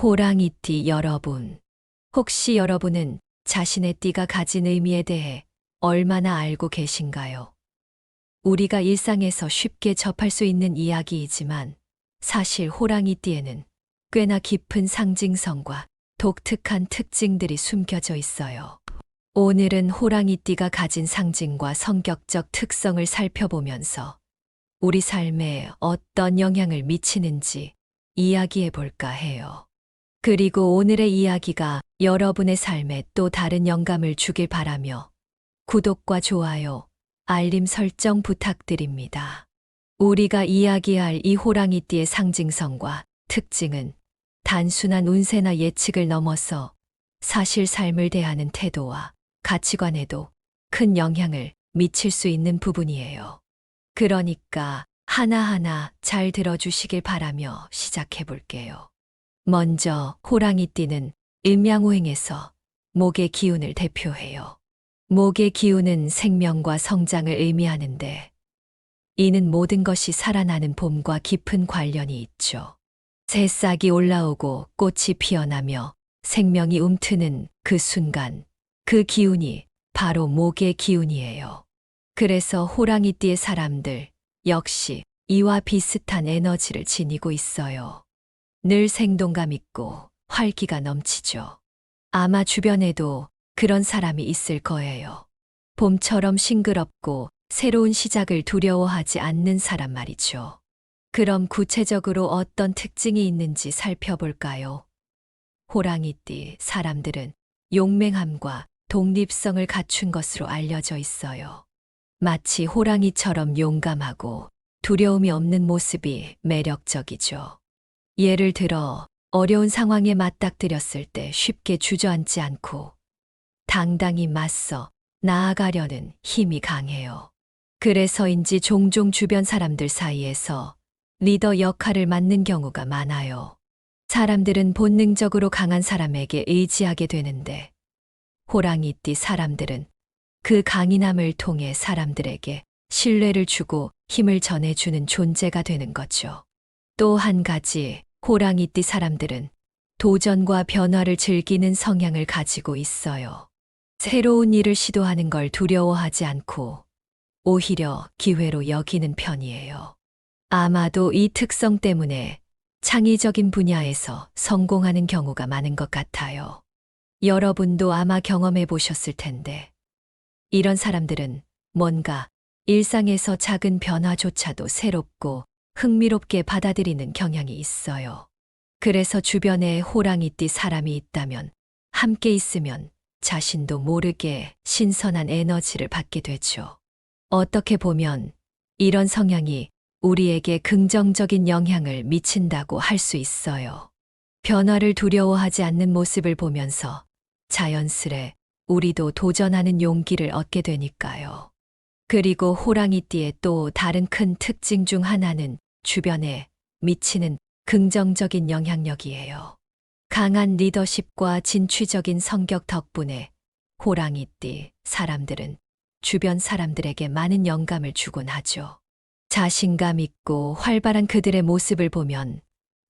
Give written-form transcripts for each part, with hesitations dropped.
호랑이띠 여러분, 혹시 여러분은 자신의 띠가 가진 의미에 대해 얼마나 알고 계신가요? 우리가 일상에서 쉽게 접할 수 있는 이야기이지만 사실 호랑이띠에는 꽤나 깊은 상징성과 독특한 특징들이 숨겨져 있어요. 오늘은 호랑이띠가 가진 상징과 성격적 특성을 살펴보면서 우리 삶에 어떤 영향을 미치는지 이야기해 볼까 해요. 그리고 오늘의 이야기가 여러분의 삶에 또 다른 영감을 주길 바라며 구독과 좋아요, 알림 설정 부탁드립니다. 우리가 이야기할 이 호랑이띠의 상징성과 특징은 단순한 운세나 예측을 넘어서 사실 삶을 대하는 태도와 가치관에도 큰 영향을 미칠 수 있는 부분이에요. 그러니까 하나하나 잘 들어주시길 바라며 시작해 볼게요. 먼저 호랑이띠는 일명오행에서 목의 기운을 대표해요. 목의 기운은 생명과 성장을 의미하는데 이는 모든 것이 살아나는 봄과 깊은 관련이 있죠. 새싹이 올라오고 꽃이 피어나며 생명이 움트는 그 순간, 그 기운이 바로 목의 기운이에요. 그래서 호랑이띠의 사람들 역시 이와 비슷한 에너지를 지니고 있어요. 늘 생동감 있고 활기가 넘치죠. 아마 주변에도 그런 사람이 있을 거예요. 봄처럼 싱그럽고 새로운 시작을 두려워하지 않는 사람 말이죠. 그럼 구체적으로 어떤 특징이 있는지 살펴볼까요? 호랑이띠 사람들은 용맹함과 독립성을 갖춘 것으로 알려져 있어요. 마치 호랑이처럼 용감하고 두려움이 없는 모습이 매력적이죠. 예를 들어 어려운 상황에 맞닥뜨렸을 때 쉽게 주저앉지 않고 당당히 맞서 나아가려는 힘이 강해요. 그래서인지 종종 주변 사람들 사이에서 리더 역할을 맡는 경우가 많아요. 사람들은 본능적으로 강한 사람에게 의지하게 되는데 호랑이띠 사람들은 그 강인함을 통해 사람들에게 신뢰를 주고 힘을 전해주는 존재가 되는 거죠. 또 한 가지, 호랑이띠 사람들은 도전과 변화를 즐기는 성향을 가지고 있어요. 새로운 일을 시도하는 걸 두려워하지 않고 오히려 기회로 여기는 편이에요. 아마도 이 특성 때문에 창의적인 분야에서 성공하는 경우가 많은 것 같아요. 여러분도 아마 경험해 보셨을 텐데, 이런 사람들은 뭔가 일상에서 작은 변화조차도 새롭고 흥미롭게 받아들이는 경향이 있어요. 그래서 주변에 호랑이띠 사람이 있다면 함께 있으면 자신도 모르게 신선한 에너지를 받게 되죠. 어떻게 보면 이런 성향이 우리에게 긍정적인 영향을 미친다고 할 수 있어요. 변화를 두려워하지 않는 모습을 보면서 자연스레 우리도 도전하는 용기를 얻게 되니까요. 그리고 호랑이띠의 또 다른 큰 특징 중 하나는 주변에 미치는 긍정적인 영향력이에요. 강한 리더십과 진취적인 성격 덕분에 호랑이띠 사람들은 주변 사람들에게 많은 영감을 주곤 하죠. 자신감 있고 활발한 그들의 모습을 보면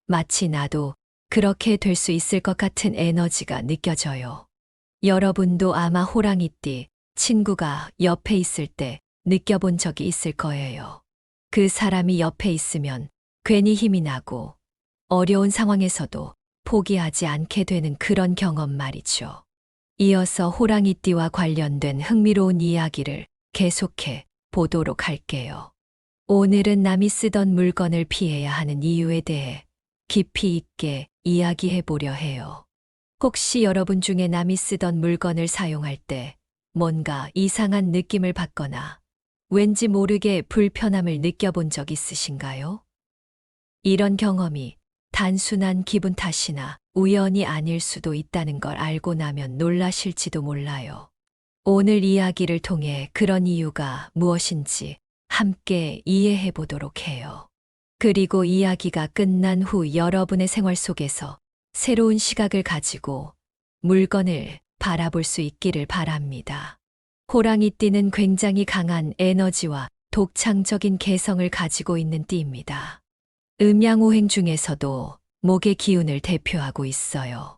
마치 나도 그렇게 될 수 있을 것 같은 에너지가 느껴져요. 여러분도 아마 호랑이띠 친구가 옆에 있을 때 느껴본 적이 있을 거예요. 그 사람이 옆에 있으면 괜히 힘이 나고 어려운 상황에서도 포기하지 않게 되는 그런 경험 말이죠. 이어서 호랑이띠와 관련된 흥미로운 이야기를 계속해 보도록 할게요. 오늘은 남이 쓰던 물건을 피해야 하는 이유에 대해 깊이 있게 이야기해 보려 해요. 혹시 여러분 중에 남이 쓰던 물건을 사용할 때 뭔가 이상한 느낌을 받거나 왠지 모르게 불편함을 느껴본 적 있으신가요? 이런 경험이 단순한 기분 탓이나 우연이 아닐 수도 있다는 걸 알고 나면 놀라실지도 몰라요. 오늘 이야기를 통해 그런 이유가 무엇인지 함께 이해해 보도록 해요. 그리고 이야기가 끝난 후 여러분의 생활 속에서 새로운 시각을 가지고 물건을 바라볼 수 있기를 바랍니다. 호랑이띠는 굉장히 강한 에너지와 독창적인 개성을 가지고 있는 띠입니다. 음양오행 중에서도 목의 기운을 대표하고 있어요.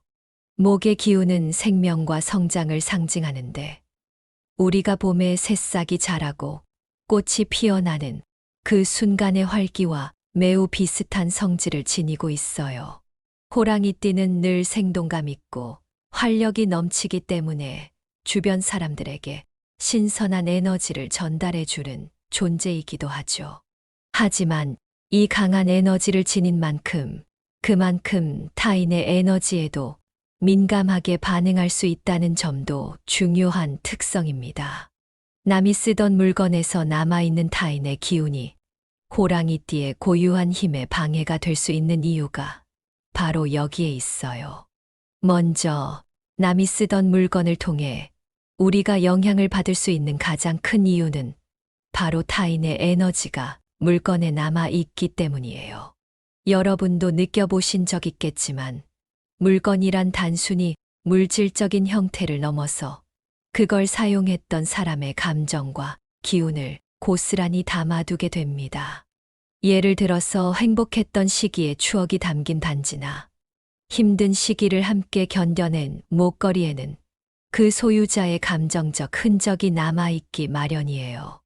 목의 기운은 생명과 성장을 상징하는데 우리가 봄에 새싹이 자라고 꽃이 피어나는 그 순간의 활기와 매우 비슷한 성질을 지니고 있어요. 호랑이띠는 늘 생동감 있고 활력이 넘치기 때문에 주변 사람들에게 신선한 에너지를 전달해 주는 존재이기도 하죠. 하지만 이 강한 에너지를 지닌 만큼 그만큼 타인의 에너지에도 민감하게 반응할 수 있다는 점도 중요한 특성입니다. 남이 쓰던 물건에서 남아있는 타인의 기운이 호랑이띠의 고유한 힘에 방해가 될 수 있는 이유가 바로 여기에 있어요. 먼저 남이 쓰던 물건을 통해 우리가 영향을 받을 수 있는 가장 큰 이유는 바로 타인의 에너지가 물건에 남아 있기 때문이에요. 여러분도 느껴보신 적 있겠지만 물건이란 단순히 물질적인 형태를 넘어서 그걸 사용했던 사람의 감정과 기운을 고스란히 담아두게 됩니다. 예를 들어서 행복했던 시기의 추억이 담긴 반지나 힘든 시기를 함께 견뎌낸 목걸이에는 그 소유자의 감정적 흔적이 남아있기 마련이에요.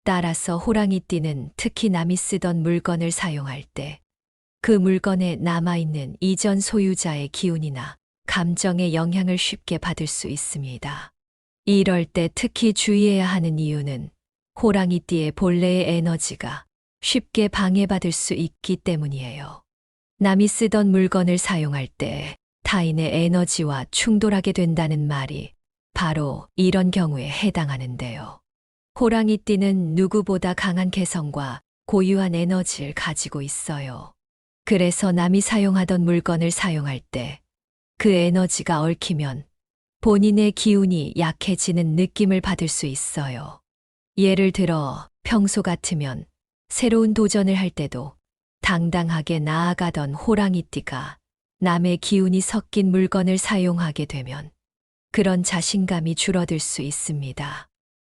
따라서 호랑이띠는 특히 남이 쓰던 물건을 사용할 때 그 물건에 남아있는 이전 소유자의 기운이나 감정의 영향을 쉽게 받을 수 있습니다. 이럴 때 특히 주의해야 하는 이유는 호랑이띠의 본래의 에너지가 쉽게 방해받을 수 있기 때문이에요. 남이 쓰던 물건을 사용할 때 타인의 에너지와 충돌하게 된다는 말이 바로 이런 경우에 해당하는데요. 호랑이띠는 누구보다 강한 개성과 고유한 에너지를 가지고 있어요. 그래서 남이 사용하던 물건을 사용할 때 그 에너지가 얽히면 본인의 기운이 약해지는 느낌을 받을 수 있어요. 예를 들어 평소 같으면 새로운 도전을 할 때도 당당하게 나아가던 호랑이띠가 남의 기운이 섞인 물건을 사용하게 되면 그런 자신감이 줄어들 수 있습니다.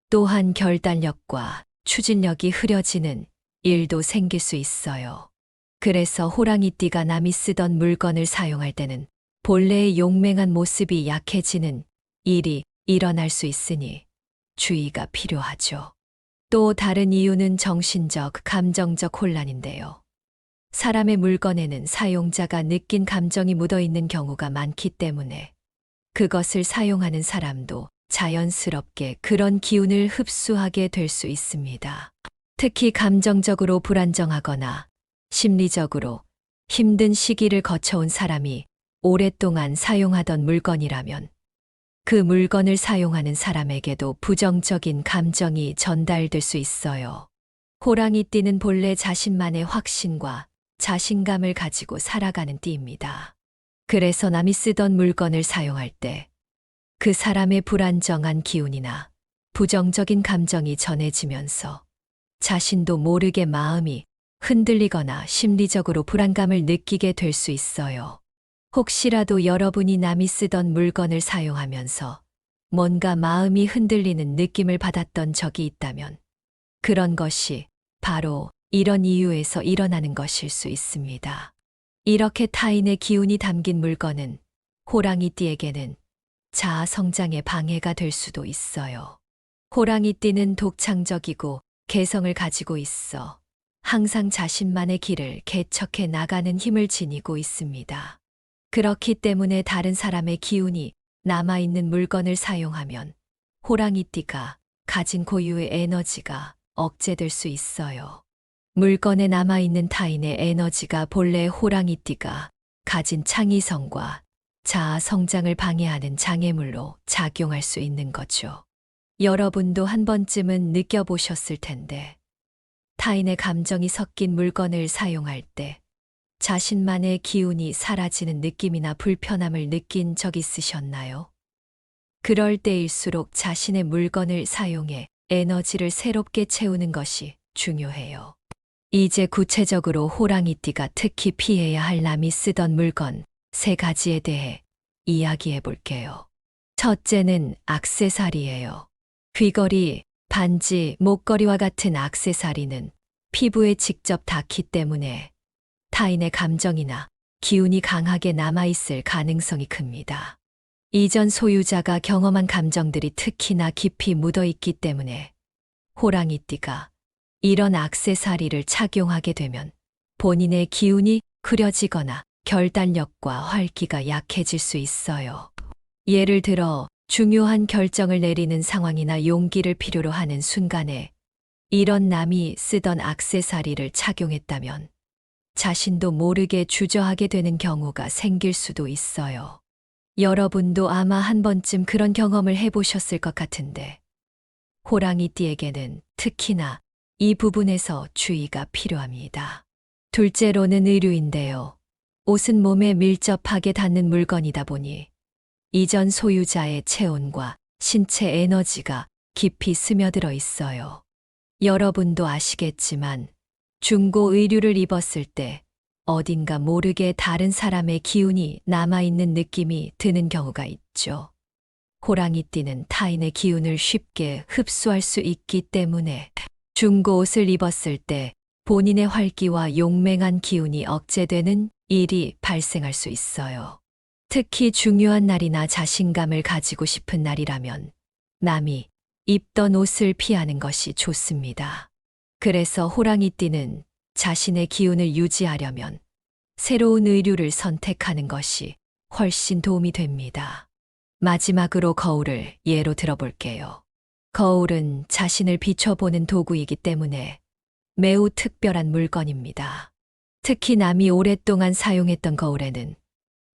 또한 결단력과 추진력이 흐려지는 일도 생길 수 있어요. 그래서 호랑이띠가 남이 쓰던 물건을 사용할 때는 본래의 용맹한 모습이 약해지는 일이 일어날 수 있으니 주의가 필요하죠. 또 다른 이유는 정신적, 감정적 혼란인데요. 사람의 물건에는 사용자가 느낀 감정이 묻어 있는 경우가 많기 때문에 그것을 사용하는 사람도 자연스럽게 그런 기운을 흡수하게 될 수 있습니다. 특히 감정적으로 불안정하거나 심리적으로 힘든 시기를 거쳐온 사람이 오랫동안 사용하던 물건이라면 그 물건을 사용하는 사람에게도 부정적인 감정이 전달될 수 있어요. 호랑이띠는 본래 자신만의 확신과 자신감을 가지고 살아가는 띠입니다. 그래서 남이 쓰던 물건을 사용할 때 그 사람의 불안정한 기운이나 부정적인 감정이 전해지면서 자신도 모르게 마음이 흔들리거나 심리적으로 불안감을 느끼게 될 수 있어요. 혹시라도 여러분이 남이 쓰던 물건을 사용하면서 뭔가 마음이 흔들리는 느낌을 받았던 적이 있다면 그런 것이 바로 이런 이유에서 일어나는 것일 수 있습니다. 이렇게 타인의 기운이 담긴 물건은 호랑이띠에게는 자아 성장에 방해가 될 수도 있어요. 호랑이띠는 독창적이고 개성을 가지고 있어 항상 자신만의 길을 개척해 나가는 힘을 지니고 있습니다. 그렇기 때문에 다른 사람의 기운이 남아있는 물건을 사용하면 호랑이띠가 가진 고유의 에너지가 억제될 수 있어요. 물건에 남아있는 타인의 에너지가 본래 호랑이띠가 가진 창의성과 자아 성장을 방해하는 장애물로 작용할 수 있는 거죠. 여러분도 한 번쯤은 느껴보셨을 텐데 타인의 감정이 섞인 물건을 사용할 때 자신만의 기운이 사라지는 느낌이나 불편함을 느낀 적 있으셨나요? 그럴 때일수록 자신의 물건을 사용해 에너지를 새롭게 채우는 것이 중요해요. 이제 구체적으로 호랑이띠가 특히 피해야 할 남이 쓰던 물건 3가지에 대해 이야기해 볼게요. 첫째는 액세서리예요. 귀걸이, 반지, 목걸이와 같은 액세서리는 피부에 직접 닿기 때문에 타인의 감정이나 기운이 강하게 남아있을 가능성이 큽니다. 이전 소유자가 경험한 감정들이 특히나 깊이 묻어있기 때문에 호랑이띠가 이런 액세서리를 착용하게 되면 본인의 기운이 흐려지거나 결단력과 활기가 약해질 수 있어요. 예를 들어 중요한 결정을 내리는 상황이나 용기를 필요로 하는 순간에 이런 남이 쓰던 액세서리를 착용했다면 자신도 모르게 주저하게 되는 경우가 생길 수도 있어요. 여러분도 아마 한 번쯤 그런 경험을 해보셨을 것 같은데 호랑이띠에게는 특히나 이 부분에서 주의가 필요합니다. 둘째로는 의류인데요. 옷은 몸에 밀접하게 닿는 물건이다 보니 이전 소유자의 체온과 신체 에너지가 깊이 스며들어 있어요. 여러분도 아시겠지만 중고 의류를 입었을 때 어딘가 모르게 다른 사람의 기운이 남아있는 느낌이 드는 경우가 있죠. 호랑이띠는 타인의 기운을 쉽게 흡수할 수 있기 때문에 중고 옷을 입었을 때 본인의 활기와 용맹한 기운이 억제되는 일이 발생할 수 있어요. 특히 중요한 날이나 자신감을 가지고 싶은 날이라면 남이 입던 옷을 피하는 것이 좋습니다. 그래서 호랑이띠는 자신의 기운을 유지하려면 새로운 의류를 선택하는 것이 훨씬 도움이 됩니다. 마지막으로 거울을 예로 들어볼게요. 거울은 자신을 비춰보는 도구이기 때문에 매우 특별한 물건입니다. 특히 남이 오랫동안 사용했던 거울에는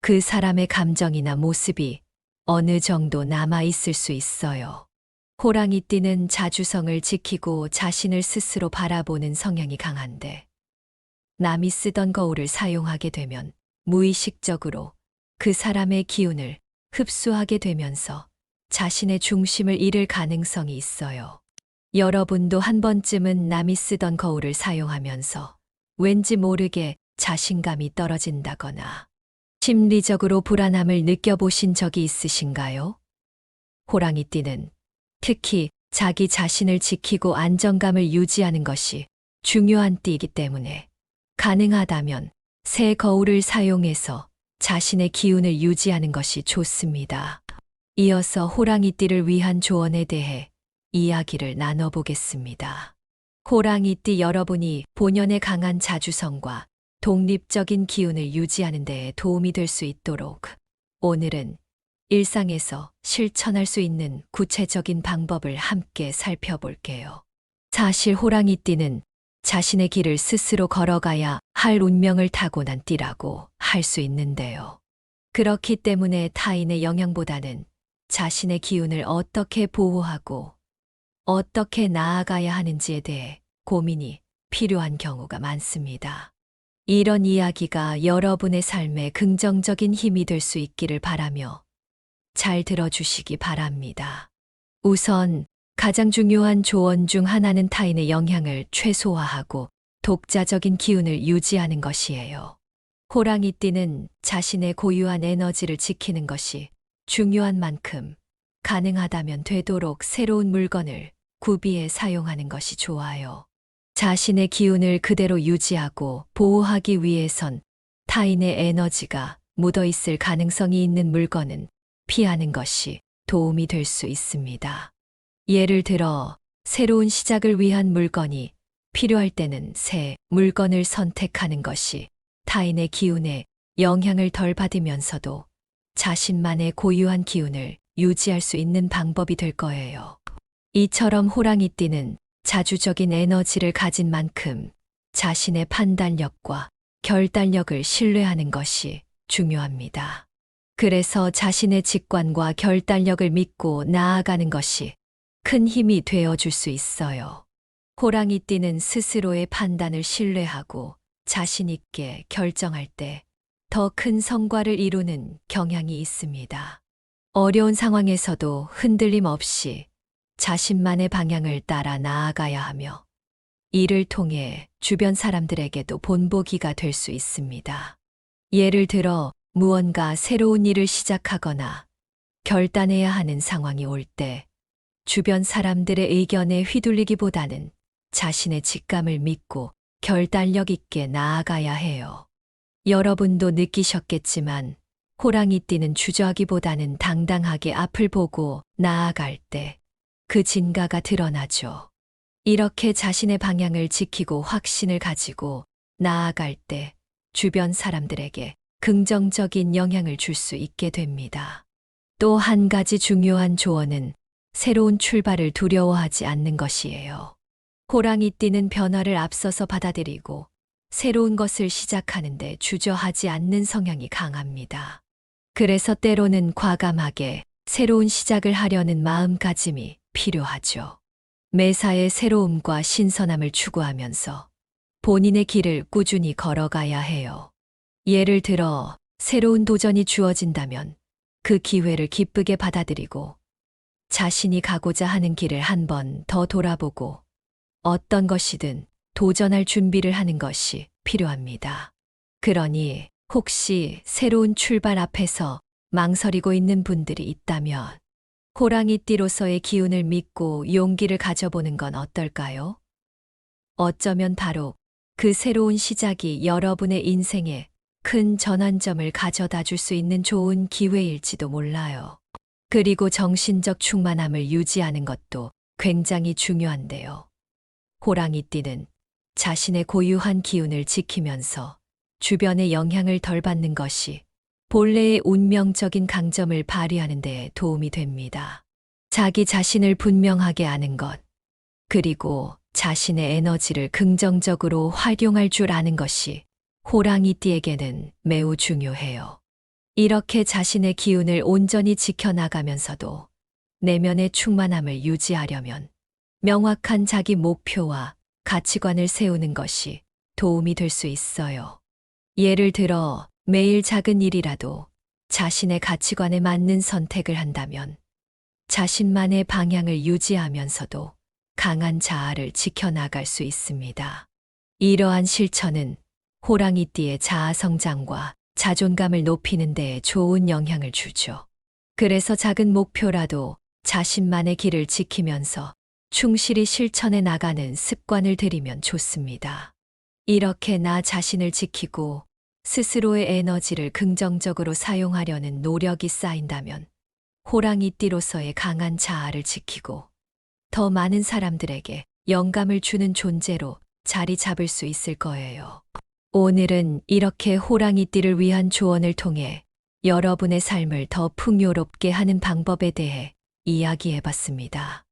그 사람의 감정이나 모습이 어느 정도 남아있을 수 있어요. 호랑이띠는 자주성을 지키고 자신을 스스로 바라보는 성향이 강한데 남이 쓰던 거울을 사용하게 되면 무의식적으로 그 사람의 기운을 흡수하게 되면서 자신의 중심을 잃을 가능성이 있어요. 여러분도 한 번쯤은 남이 쓰던 거울을 사용하면서 왠지 모르게 자신감이 떨어진다거나 심리적으로 불안함을 느껴보신 적이 있으신가요? 호랑이띠는 특히 자기 자신을 지키고 안정감을 유지하는 것이 중요한 띠이기 때문에 가능하다면 새 거울을 사용해서 자신의 기운을 유지하는 것이 좋습니다. 이어서 호랑이띠를 위한 조언에 대해 이야기를 나눠보겠습니다. 호랑이띠 여러분이 본연의 강한 자주성과 독립적인 기운을 유지하는 데에 도움이 될 수 있도록 오늘은 일상에서 실천할 수 있는 구체적인 방법을 함께 살펴볼게요. 사실 호랑이띠는 자신의 길을 스스로 걸어가야 할 운명을 타고난 띠라고 할 수 있는데요. 그렇기 때문에 타인의 영향보다는 자신의 기운을 어떻게 보호하고 어떻게 나아가야 하는지에 대해 고민이 필요한 경우가 많습니다. 이런 이야기가 여러분의 삶에 긍정적인 힘이 될 수 있기를 바라며 잘 들어주시기 바랍니다. 우선 가장 중요한 조언 중 하나는 타인의 영향을 최소화하고 독자적인 기운을 유지하는 것이에요. 호랑이띠는 자신의 고유한 에너지를 지키는 것이 중요한 만큼 가능하다면 되도록 새로운 물건을 구비해 사용하는 것이 좋아요. 자신의 기운을 그대로 유지하고 보호하기 위해선 타인의 에너지가 묻어 있을 가능성이 있는 물건은 피하는 것이 도움이 될 수 있습니다. 예를 들어 새로운 시작을 위한 물건이 필요할 때는 새 물건을 선택하는 것이 타인의 기운에 영향을 덜 받으면서도 자신만의 고유한 기운을 유지할 수 있는 방법이 될 거예요. 이처럼 호랑이띠는 자주적인 에너지를 가진 만큼 자신의 판단력과 결단력을 신뢰하는 것이 중요합니다. 그래서 자신의 직관과 결단력을 믿고 나아가는 것이 큰 힘이 되어줄 수 있어요. 호랑이띠는 스스로의 판단을 신뢰하고 자신 있게 결정할 때 더 큰 성과를 이루는 경향이 있습니다. 어려운 상황에서도 흔들림 없이 자신만의 방향을 따라 나아가야 하며 이를 통해 주변 사람들에게도 본보기가 될 수 있습니다. 예를 들어 무언가 새로운 일을 시작하거나 결단해야 하는 상황이 올 때 주변 사람들의 의견에 휘둘리기보다는 자신의 직감을 믿고 결단력 있게 나아가야 해요. 여러분도 느끼셨겠지만 호랑이띠는 주저하기보다는 당당하게 앞을 보고 나아갈 때 그 진가가 드러나죠. 이렇게 자신의 방향을 지키고 확신을 가지고 나아갈 때 주변 사람들에게 긍정적인 영향을 줄 수 있게 됩니다. 또 한 가지 중요한 조언은 새로운 출발을 두려워하지 않는 것이에요. 호랑이띠는 변화를 앞서서 받아들이고 새로운 것을 시작하는데 주저하지 않는 성향이 강합니다. 그래서 때로는 과감하게 새로운 시작을 하려는 마음가짐이 필요하죠. 매사에 새로움과 신선함을 추구하면서 본인의 길을 꾸준히 걸어가야 해요. 예를 들어 새로운 도전이 주어진다면 그 기회를 기쁘게 받아들이고 자신이 가고자 하는 길을 한 번 더 돌아보고 어떤 것이든 도전할 준비를 하는 것이 필요합니다. 그러니 혹시 새로운 출발 앞에서 망설이고 있는 분들이 있다면 호랑이띠로서의 기운을 믿고 용기를 가져보는 건 어떨까요? 어쩌면 바로 그 새로운 시작이 여러분의 인생에 큰 전환점을 가져다 줄 수 있는 좋은 기회일지도 몰라요. 그리고 정신적 충만함을 유지하는 것도 굉장히 중요한데요. 호랑이띠는 자신의 고유한 기운을 지키면서 주변의 영향을 덜 받는 것이 본래의 운명적인 강점을 발휘하는 데 도움이 됩니다. 자기 자신을 분명하게 아는 것, 그리고 자신의 에너지를 긍정적으로 활용할 줄 아는 것이 호랑이띠에게는 매우 중요해요. 이렇게 자신의 기운을 온전히 지켜나가면서도 내면의 충만함을 유지하려면 명확한 자기 목표와 가치관을 세우는 것이 도움이 될 수 있어요. 예를 들어 매일 작은 일이라도 자신의 가치관에 맞는 선택을 한다면 자신만의 방향을 유지하면서도 강한 자아를 지켜나갈 수 있습니다. 이러한 실천은 호랑이띠의 자아 성장과 자존감을 높이는 데 좋은 영향을 주죠. 그래서 작은 목표라도 자신만의 길을 지키면서 충실히 실천해 나가는 습관을 들이면 좋습니다. 이렇게 나 자신을 지키고 스스로의 에너지를 긍정적으로 사용하려는 노력이 쌓인다면 호랑이띠로서의 강한 자아를 지키고 더 많은 사람들에게 영감을 주는 존재로 자리 잡을 수 있을 거예요. 오늘은 이렇게 호랑이띠를 위한 조언을 통해 여러분의 삶을 더 풍요롭게 하는 방법에 대해 이야기해봤습니다.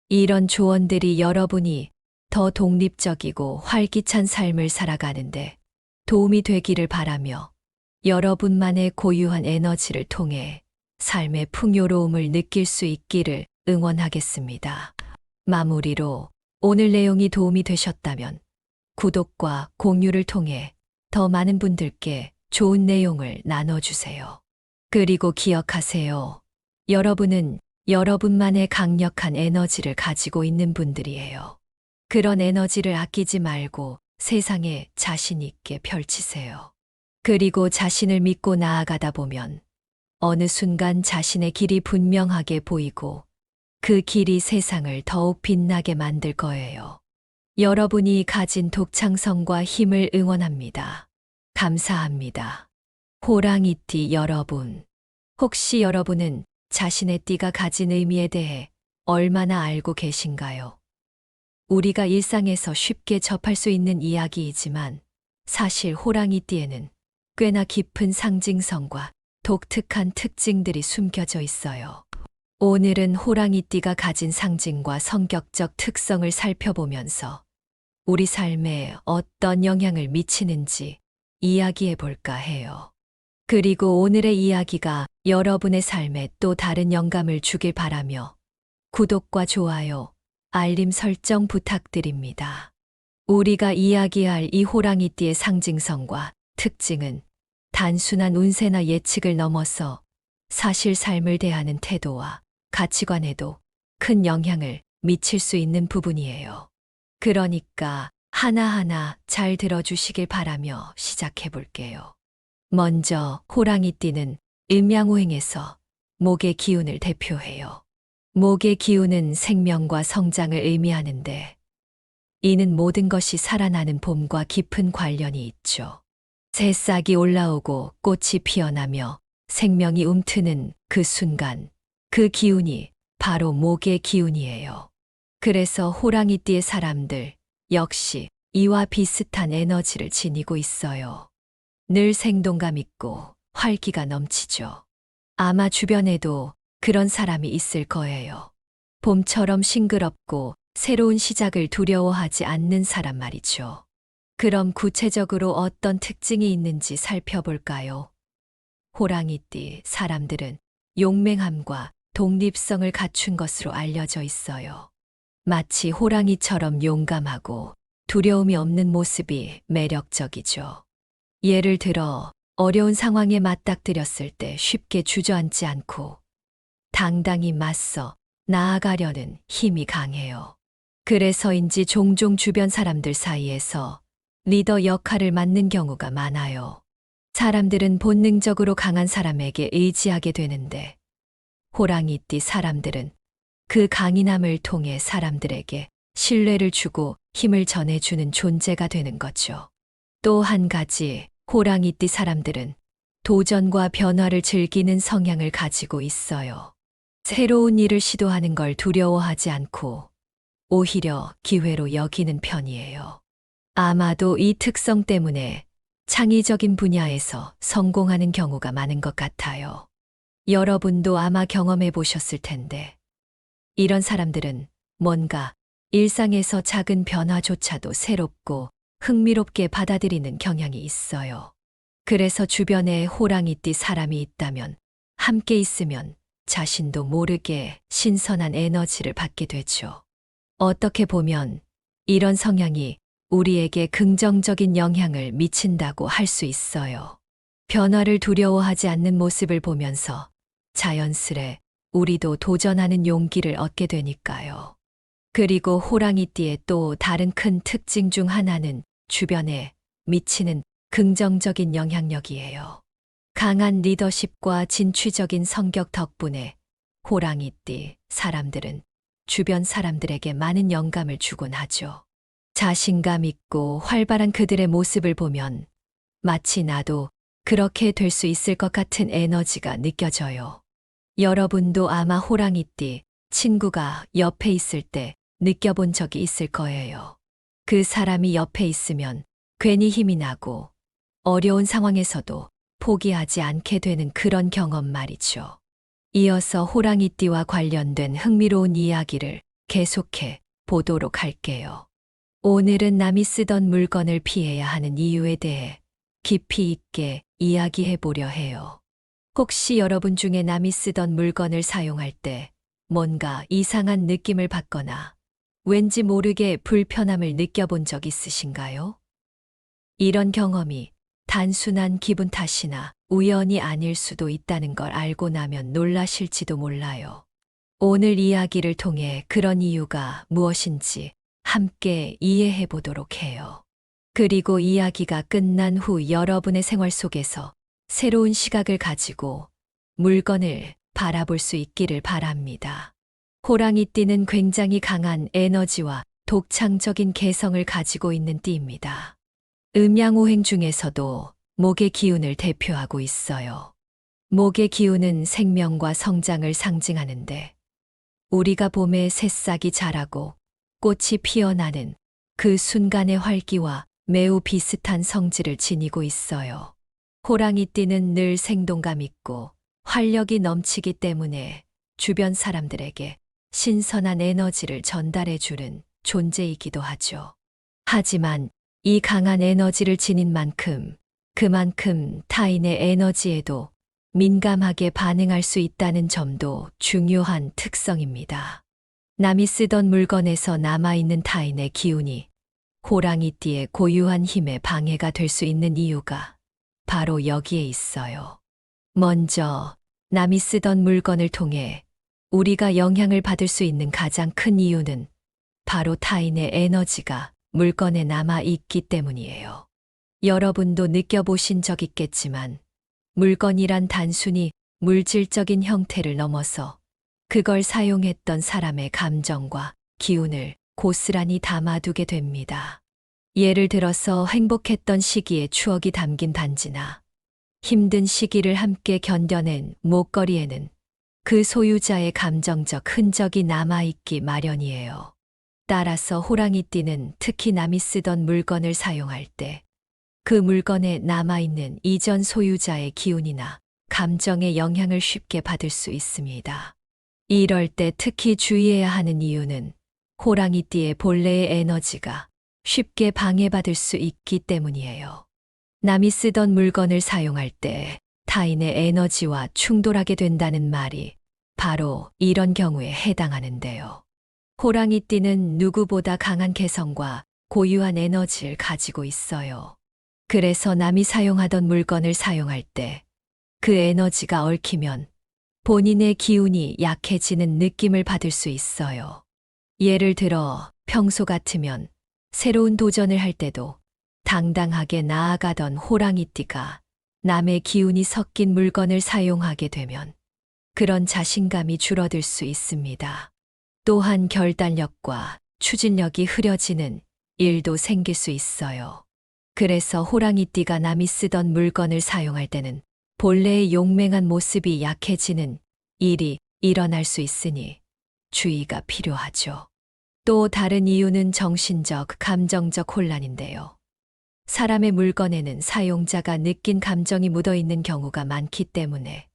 이런 조언들이 여러분이 더 독립적이고 활기찬 삶을 살아가는데 도움이 되기를 바라며 여러분만의 고유한 에너지를 통해 삶의 풍요로움을 느낄 수 있기를 응원하겠습니다. 마무리로 오늘 내용이 도움이 되셨다면 구독과 공유를 통해 더 많은 분들께 좋은 내용을 나눠주세요. 그리고 기억하세요. 여러분은 여러분만의 강력한 에너지를 가지고 있는 분들이에요. 그런 에너지를 아끼지 말고 세상에 자신 있게 펼치세요. 그리고 자신을 믿고 나아가다 보면 어느 순간 자신의 길이 분명하게 보이고 그 길이 세상을 더욱 빛나게 만들 거예요. 여러분이 가진 독창성과 힘을 응원합니다. 감사합니다. 호랑이띠 여러분, 혹시 여러분은 자신의 띠가 가진 의미에 대해 얼마나 알고 계신가요? 우리가 일상에서 쉽게 접할 수 있는 이야기이지만 사실 호랑이띠에는 꽤나 깊은 상징성과 독특한 특징들이 숨겨져 있어요. 오늘은 호랑이띠가 가진 상징과 성격적 특성을 살펴보면서 우리 삶에 어떤 영향을 미치는지 이야기해 볼까 해요. 그리고 오늘의 이야기가 여러분의 삶에 또 다른 영감을 주길 바라며 구독과 좋아요, 알림 설정 부탁드립니다. 우리가 이야기할 이 호랑이띠의 상징성과 특징은 단순한 운세나 예측을 넘어서 사실 삶을 대하는 태도와 가치관에도 큰 영향을 미칠 수 있는 부분이에요. 그러니까 하나하나 잘 들어주시길 바라며 시작해 볼게요. 먼저 호랑이띠는 음양오행에서 목의 기운을 대표해요. 목의 기운은 생명과 성장을 의미하는데 이는 모든 것이 살아나는 봄과 깊은 관련이 있죠. 새싹이 올라오고 꽃이 피어나며 생명이 움트는 그 순간, 그 기운이 바로 목의 기운이에요. 그래서 호랑이띠의 사람들 역시 이와 비슷한 에너지를 지니고 있어요. 늘 생동감 있고 활기가 넘치죠. 아마 주변에도 그런 사람이 있을 거예요. 봄처럼 싱그럽고 새로운 시작을 두려워하지 않는 사람 말이죠. 그럼 구체적으로 어떤 특징이 있는지 살펴볼까요? 호랑이띠 사람들은 용맹함과 독립성을 갖춘 것으로 알려져 있어요. 마치 호랑이처럼 용감하고 두려움이 없는 모습이 매력적이죠. 예를 들어 어려운 상황에 맞닥뜨렸을 때 쉽게 주저앉지 않고 당당히 맞서 나아가려는 힘이 강해요. 그래서인지 종종 주변 사람들 사이에서 리더 역할을 맡는 경우가 많아요. 사람들은 본능적으로 강한 사람에게 의지하게 되는데 호랑이띠 사람들은 그 강인함을 통해 사람들에게 신뢰를 주고 힘을 전해주는 존재가 되는 거죠. 또 한 가지, 호랑이띠 사람들은 도전과 변화를 즐기는 성향을 가지고 있어요. 새로운 일을 시도하는 걸 두려워하지 않고 오히려 기회로 여기는 편이에요. 아마도 이 특성 때문에 창의적인 분야에서 성공하는 경우가 많은 것 같아요. 여러분도 아마 경험해 보셨을 텐데, 이런 사람들은 뭔가 일상에서 작은 변화조차도 새롭고 흥미롭게 받아들이는 경향이 있어요. 그래서 주변에 호랑이띠 사람이 있다면 함께 있으면 자신도 모르게 신선한 에너지를 받게 되죠. 어떻게 보면 이런 성향이 우리에게 긍정적인 영향을 미친다고 할 수 있어요. 변화를 두려워하지 않는 모습을 보면서 자연스레 우리도 도전하는 용기를 얻게 되니까요. 그리고 호랑이띠의 또 다른 큰 특징 중 하나는 주변에 미치는 긍정적인 영향력이에요. 강한 리더십과 진취적인 성격 덕분에 호랑이띠 사람들은 주변 사람들에게 많은 영감을 주곤 하죠. 자신감 있고 활발한 그들의 모습을 보면 마치 나도 그렇게 될 수 있을 것 같은 에너지가 느껴져요. 여러분도 아마 호랑이띠 친구가 옆에 있을 때 느껴본 적이 있을 거예요. 그 사람이 옆에 있으면 괜히 힘이 나고 어려운 상황에서도 포기하지 않게 되는 그런 경험 말이죠. 이어서 호랑이띠와 관련된 흥미로운 이야기를 계속해 보도록 할게요. 오늘은 남이 쓰던 물건을 피해야 하는 이유에 대해 깊이 있게 이야기해 보려 해요. 혹시 여러분 중에 남이 쓰던 물건을 사용할 때 뭔가 이상한 느낌을 받거나 왠지 모르게 불편함을 느껴본 적 있으신가요? 이런 경험이 단순한 기분 탓이나 우연이 아닐 수도 있다는 걸 알고 나면 놀라실지도 몰라요. 오늘 이야기를 통해 그런 이유가 무엇인지 함께 이해해 보도록 해요. 그리고 이야기가 끝난 후 여러분의 생활 속에서 새로운 시각을 가지고 물건을 바라볼 수 있기를 바랍니다. 호랑이띠는 굉장히 강한 에너지와 독창적인 개성을 가지고 있는 띠입니다. 음양오행 중에서도 목의 기운을 대표하고 있어요. 목의 기운은 생명과 성장을 상징하는데 우리가 봄에 새싹이 자라고 꽃이 피어나는 그 순간의 활기와 매우 비슷한 성질을 지니고 있어요. 호랑이띠는 늘 생동감 있고 활력이 넘치기 때문에 주변 사람들에게 신선한 에너지를 전달해 주는 존재이기도 하죠. 하지만 이 강한 에너지를 지닌 만큼 그만큼 타인의 에너지에도 민감하게 반응할 수 있다는 점도 중요한 특성입니다. 남이 쓰던 물건에서 남아있는 타인의 기운이 호랑이띠의 고유한 힘에 방해가 될 수 있는 이유가 바로 여기에 있어요. 먼저 남이 쓰던 물건을 통해 우리가 영향을 받을 수 있는 가장 큰 이유는 바로 타인의 에너지가 물건에 남아 있기 때문이에요. 여러분도 느껴보신 적 있겠지만 물건이란 단순히 물질적인 형태를 넘어서 그걸 사용했던 사람의 감정과 기운을 고스란히 담아두게 됩니다. 예를 들어서 행복했던 시기의 추억이 담긴 반지나 힘든 시기를 함께 견뎌낸 목걸이에는 그 소유자의 감정적 흔적이 남아있기 마련이에요. 따라서 호랑이띠는 특히 남이 쓰던 물건을 사용할 때 그 물건에 남아있는 이전 소유자의 기운이나 감정의 영향을 쉽게 받을 수 있습니다. 이럴 때 특히 주의해야 하는 이유는 호랑이띠의 본래의 에너지가 쉽게 방해받을 수 있기 때문이에요. 남이 쓰던 물건을 사용할 때 타인의 에너지와 충돌하게 된다는 말이 바로 이런 경우에 해당하는데요. 호랑이띠는 누구보다 강한 개성과 고유한 에너지를 가지고 있어요. 그래서 남이 사용하던 물건을 사용할 때 그 에너지가 얽히면 본인의 기운이 약해지는 느낌을 받을 수 있어요. 예를 들어 평소 같으면 새로운 도전을 할 때도 당당하게 나아가던 호랑이띠가 남의 기운이 섞인 물건을 사용하게 되면 그런 자신감이 줄어들 수 있습니다. 또한 결단력과 추진력이 흐려지는 일도 생길 수 있어요. 그래서 호랑이띠가 남이 쓰던 물건을 사용할 때는 본래의 용맹한 모습이 약해지는 일이 일어날 수 있으니 주의가 필요하죠. 또 다른 이유는 정신적, 감정적 혼란인데요. 사람의 물건에는 사용자가 느낀 감정이 묻어 있는 경우가 많기 때문에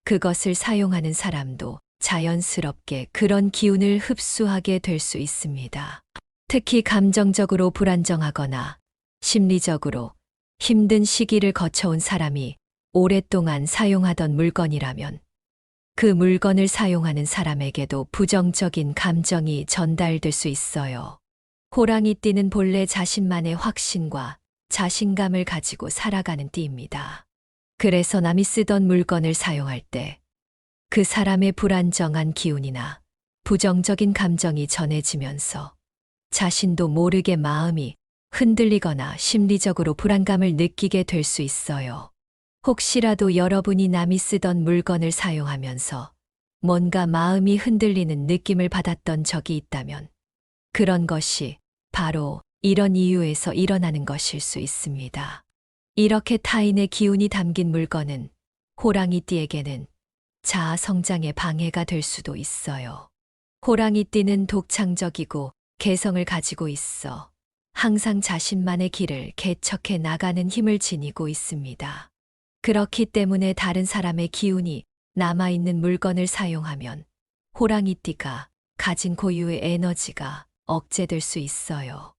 그것을 사용하는 사람도 자연스럽게 그런 기운을 흡수하게 될 수 있습니다. 특히 감정적으로 불안정하거나 심리적으로 힘든 시기를 거쳐온 사람이 오랫동안 사용하던 물건이라면 그 물건을 사용하는 사람에게도 부정적인 감정이 전달될 수 있어요. 호랑이띠는 본래 자신만의 확신과 자신감을 가지고 살아가는 띠입니다. 그래서 남이 쓰던 물건을 사용할 때 그 사람의 불안정한 기운이나 부정적인 감정이 전해지면서 자신도 모르게 마음이 흔들리거나 심리적으로 불안감을 느끼게 될 수 있어요. 혹시라도 여러분이 남이 쓰던 물건을 사용하면서 뭔가 마음이 흔들리는 느낌을 받았던 적이 있다면 그런 것이 바로 이런 이유에서 일어나는 것일 수 있습니다. 이렇게 타인의 기운이 담긴 물건은 호랑이띠에게는 자아 성장에 방해가 될 수도 있어요. 호랑이띠는 독창적이고 개성을 가지고 있어 항상 자신만의 길을 개척해 나가는 힘을 지니고 있습니다. 그렇기 때문에 다른 사람의 기운이 남아있는 물건을 사용하면 호랑이띠가 가진 고유의 에너지가 억제될 수 있어요.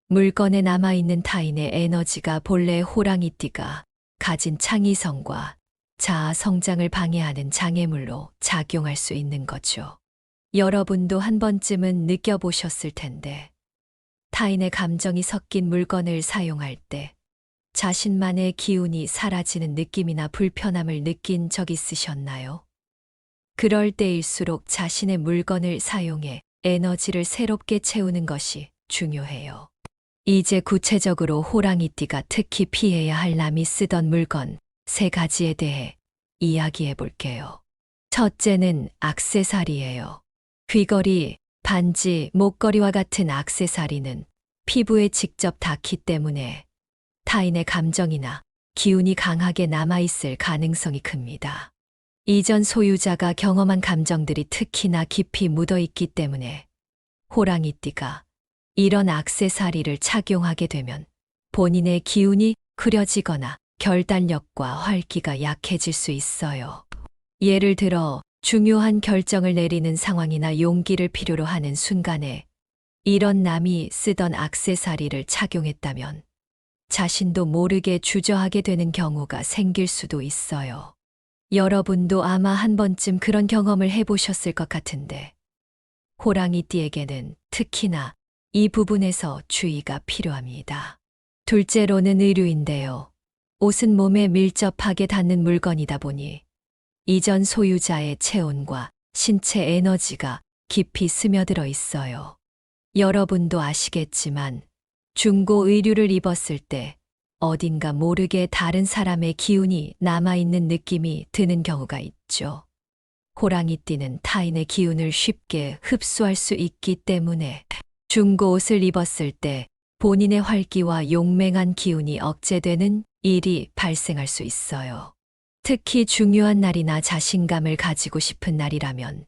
물건에 남아있는 타인의 에너지가 본래 호랑이띠가 가진 창의성과 자아 성장을 방해하는 장애물로 작용할 수 있는 거죠. 여러분도 한 번쯤은 느껴보셨을 텐데, 타인의 감정이 섞인 물건을 사용할 때 자신만의 기운이 사라지는 느낌이나 불편함을 느낀 적 있으셨나요? 그럴 때일수록 자신의 물건을 사용해 에너지를 새롭게 채우는 것이 중요해요. 이제 구체적으로 호랑이띠가 특히 피해야 할 남이 쓰던 물건 3가지에 대해 이야기해 볼게요. 첫째는 액세서리예요. 귀걸이, 반지, 목걸이와 같은 액세서리는 피부에 직접 닿기 때문에 타인의 감정이나 기운이 강하게 남아있을 가능성이 큽니다. 이전 소유자가 경험한 감정들이 특히나 깊이 묻어있기 때문에 호랑이띠가 이런 액세서리를 착용하게 되면 본인의 기운이 흐려지거나 결단력과 활기가 약해질 수 있어요. 예를 들어 중요한 결정을 내리는 상황이나 용기를 필요로 하는 순간에 이런 남이 쓰던 액세서리를 착용했다면 자신도 모르게 주저하게 되는 경우가 생길 수도 있어요. 여러분도 아마 한 번쯤 그런 경험을 해보셨을 것 같은데, 호랑이띠에게는 특히나 이 부분에서 주의가 필요합니다. 둘째로는 의류인데요. 옷은 몸에 밀접하게 닿는 물건이다 보니 이전 소유자의 체온과 신체 에너지가 깊이 스며들어 있어요. 여러분도 아시겠지만 중고 의류를 입었을 때 어딘가 모르게 다른 사람의 기운이 남아있는 느낌이 드는 경우가 있죠. 호랑이띠는 타인의 기운을 쉽게 흡수할 수 있기 때문에 중고 옷을 입었을 때 본인의 활기와 용맹한 기운이 억제되는 일이 발생할 수 있어요. 특히 중요한 날이나 자신감을 가지고 싶은 날이라면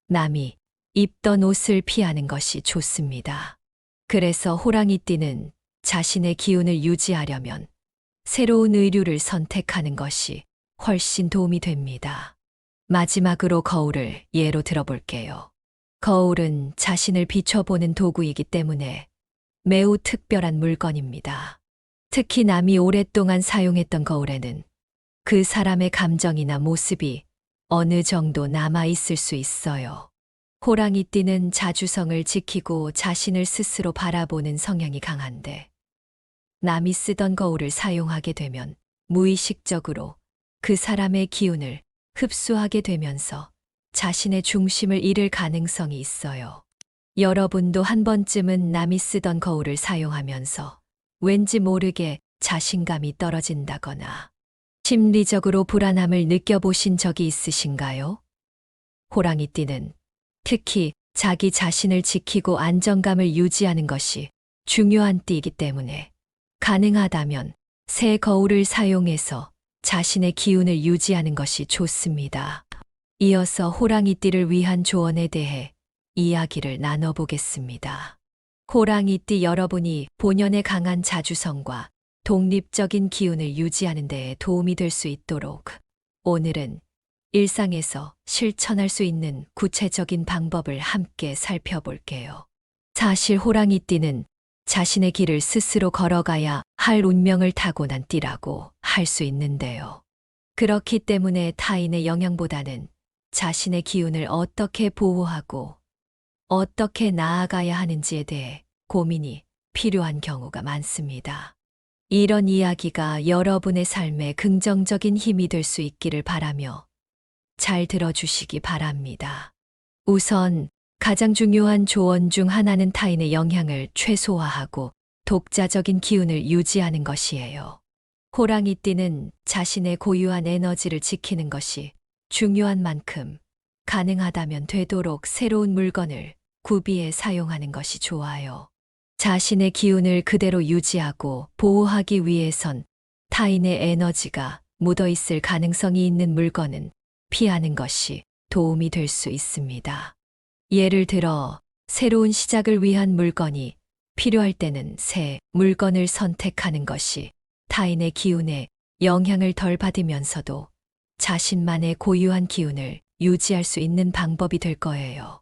남이 입던 옷을 피하는 것이 좋습니다. 그래서 호랑이띠는 자신의 기운을 유지하려면 새로운 의류를 선택하는 것이 훨씬 도움이 됩니다. 마지막으로 거울을 예로 들어볼게요. 거울은 자신을 비춰보는 도구이기 때문에 매우 특별한 물건입니다. 특히 남이 오랫동안 사용했던 거울에는 그 사람의 감정이나 모습이 어느 정도 남아 있을 수 있어요. 호랑이띠는 자주성을 지키고 자신을 스스로 바라보는 성향이 강한데 남이 쓰던 거울을 사용하게 되면 무의식적으로 그 사람의 기운을 흡수하게 되면서 자신의 중심을 잃을 가능성이 있어요. 여러분도 한 번쯤은 남이 쓰던 거울을 사용하면서 왠지 모르게 자신감이 떨어진다거나 심리적으로 불안함을 느껴보신 적이 있으신가요? 호랑이띠는 특히 자기 자신을 지키고 안정감을 유지하는 것이 중요한 띠이기 때문에 가능하다면 새 거울을 사용해서 자신의 기운을 유지하는 것이 좋습니다. 이어서 호랑이띠를 위한 조언에 대해 이야기를 나눠보겠습니다. 호랑이띠 여러분이 본연의 강한 자주성과 독립적인 기운을 유지하는 데에 도움이 될 수 있도록 오늘은 일상에서 실천할 수 있는 구체적인 방법을 함께 살펴볼게요. 사실 호랑이띠는 자신의 길을 스스로 걸어가야 할 운명을 타고난 띠라고 할 수 있는데요. 그렇기 때문에 타인의 영향보다는 자신의 기운을 어떻게 보호하고 어떻게 나아가야 하는지에 대해 고민이 필요한 경우가 많습니다. 이런 이야기가 여러분의 삶에 긍정적인 힘이 될 수 있기를 바라며 잘 들어주시기 바랍니다. 우선 가장 중요한 조언 중 하나는 타인의 영향을 최소화하고 독자적인 기운을 유지하는 것이에요. 호랑이띠는 자신의 고유한 에너지를 지키는 것이 중요한 만큼 가능하다면 되도록 새로운 물건을 구비해 사용하는 것이 좋아요. 자신의 기운을 그대로 유지하고 보호하기 위해선 타인의 에너지가 묻어 있을 가능성이 있는 물건은 피하는 것이 도움이 될 수 있습니다. 예를 들어 새로운 시작을 위한 물건이 필요할 때는 새 물건을 선택하는 것이 타인의 기운에 영향을 덜 받으면서도 자신만의 고유한 기운을 유지할 수 있는 방법이 될 거예요.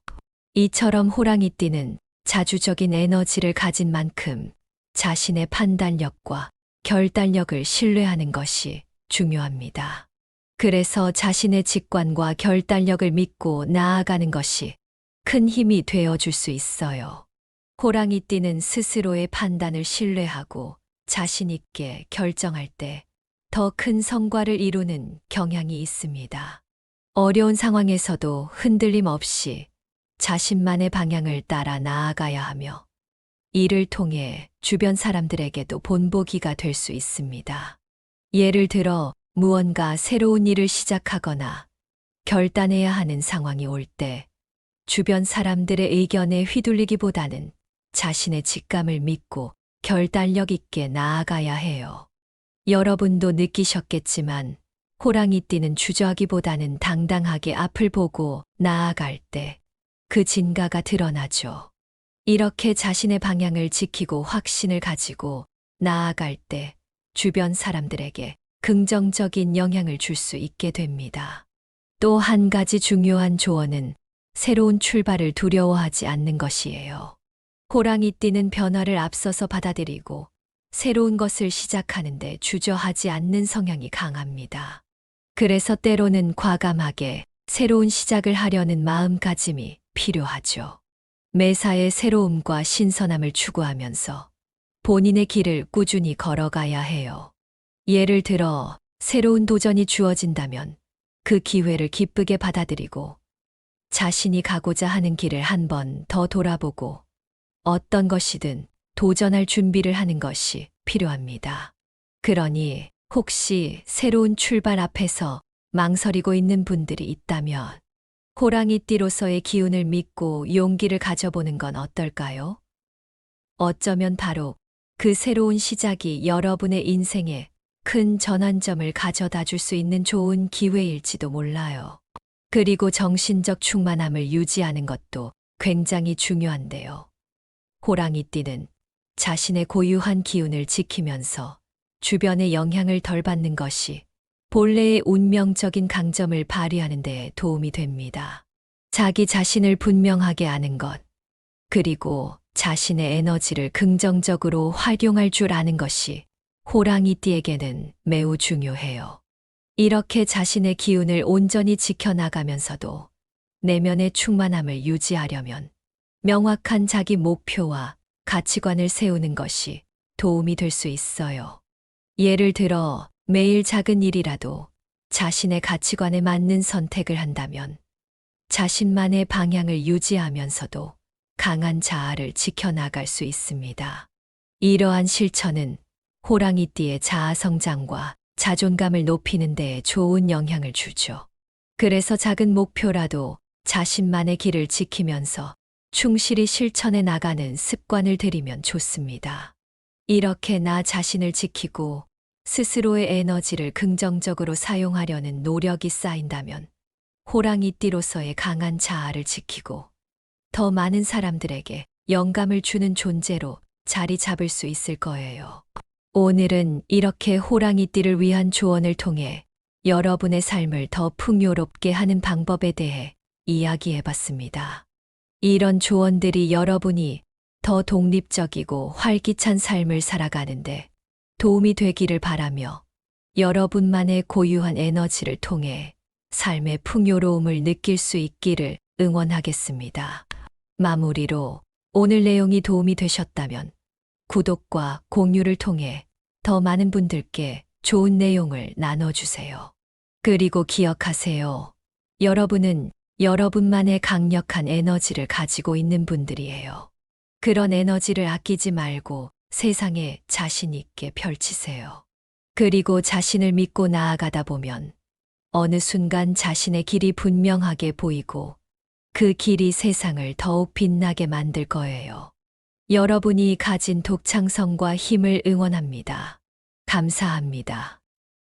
이처럼 호랑이띠는 자주적인 에너지를 가진 만큼 자신의 판단력과 결단력을 신뢰하는 것이 중요합니다. 그래서 자신의 직관과 결단력을 믿고 나아가는 것이 큰 힘이 되어줄 수 있어요. 호랑이띠는 스스로의 판단을 신뢰하고 자신 있게 결정할 때 더 큰 성과를 이루는 경향이 있습니다. 어려운 상황에서도 흔들림 없이 자신만의 방향을 따라 나아가야 하며 이를 통해 주변 사람들에게도 본보기가 될 수 있습니다. 예를 들어 무언가 새로운 일을 시작하거나 결단해야 하는 상황이 올 때 주변 사람들의 의견에 휘둘리기보다는 자신의 직감을 믿고 결단력 있게 나아가야 해요. 여러분도 느끼셨겠지만 호랑이띠는 주저하기보다는 당당하게 앞을 보고 나아갈 때 그 진가가 드러나죠. 이렇게 자신의 방향을 지키고 확신을 가지고 나아갈 때 주변 사람들에게 긍정적인 영향을 줄 수 있게 됩니다. 또 한 가지 중요한 조언은 새로운 출발을 두려워하지 않는 것이에요. 호랑이띠는 변화를 앞서서 받아들이고 새로운 것을 시작하는데 주저하지 않는 성향이 강합니다. 그래서 때로는 과감하게 새로운 시작을 하려는 마음가짐이 필요하죠. 매사에 새로움과 신선함을 추구하면서 본인의 길을 꾸준히 걸어가야 해요. 예를 들어 새로운 도전이 주어진다면 그 기회를 기쁘게 받아들이고 자신이 가고자 하는 길을 한 번 더 돌아보고 어떤 것이든 도전할 준비를 하는 것이 필요합니다. 그러니 혹시 새로운 출발 앞에서 망설이고 있는 분들이 있다면 호랑이띠로서의 기운을 믿고 용기를 가져보는 건 어떨까요? 어쩌면 바로 그 새로운 시작이 여러분의 인생에 큰 전환점을 가져다 줄 수 있는 좋은 기회일지도 몰라요. 그리고 정신적 충만함을 유지하는 것도 굉장히 중요한데요. 호랑이띠는 자신의 고유한 기운을 지키면서 주변의 영향을 덜 받는 것이 본래의 운명적인 강점을 발휘하는 데 도움이 됩니다. 자기 자신을 분명하게 아는 것, 그리고 자신의 에너지를 긍정적으로 활용할 줄 아는 것이 호랑이띠에게는 매우 중요해요. 이렇게 자신의 기운을 온전히 지켜나가면서도 내면의 충만함을 유지하려면 명확한 자기 목표와 가치관을 세우는 것이 도움이 될 수 있어요. 예를 들어 매일 작은 일이라도 자신의 가치관에 맞는 선택을 한다면 자신만의 방향을 유지하면서도 강한 자아를 지켜나갈 수 있습니다. 이러한 실천은 호랑이띠의 자아 성장과 자존감을 높이는 데 좋은 영향을 주죠. 그래서 작은 목표라도 자신만의 길을 지키면서 충실히 실천해 나가는 습관을 들이면 좋습니다. 이렇게 나 자신을 지키고 스스로의 에너지를 긍정적으로 사용하려는 노력이 쌓인다면 호랑이띠로서의 강한 자아를 지키고 더 많은 사람들에게 영감을 주는 존재로 자리 잡을 수 있을 거예요. 오늘은 이렇게 호랑이띠를 위한 조언을 통해 여러분의 삶을 더 풍요롭게 하는 방법에 대해 이야기해봤습니다. 이런 조언들이 여러분이 더 독립적이고 활기찬 삶을 살아가는데 도움이 되기를 바라며 여러분만의 고유한 에너지를 통해 삶의 풍요로움을 느낄 수 있기를 응원하겠습니다. 마무리로 오늘 내용이 도움이 되셨다면 구독과 공유를 통해 더 많은 분들께 좋은 내용을 나눠주세요. 그리고 기억하세요. 여러분은 여러분만의 강력한 에너지를 가지고 있는 분들이에요. 그런 에너지를 아끼지 말고 세상에 자신 있게 펼치세요. 그리고 자신을 믿고 나아가다 보면 어느 순간 자신의 길이 분명하게 보이고 그 길이 세상을 더욱 빛나게 만들 거예요. 여러분이 가진 독창성과 힘을 응원합니다. 감사합니다.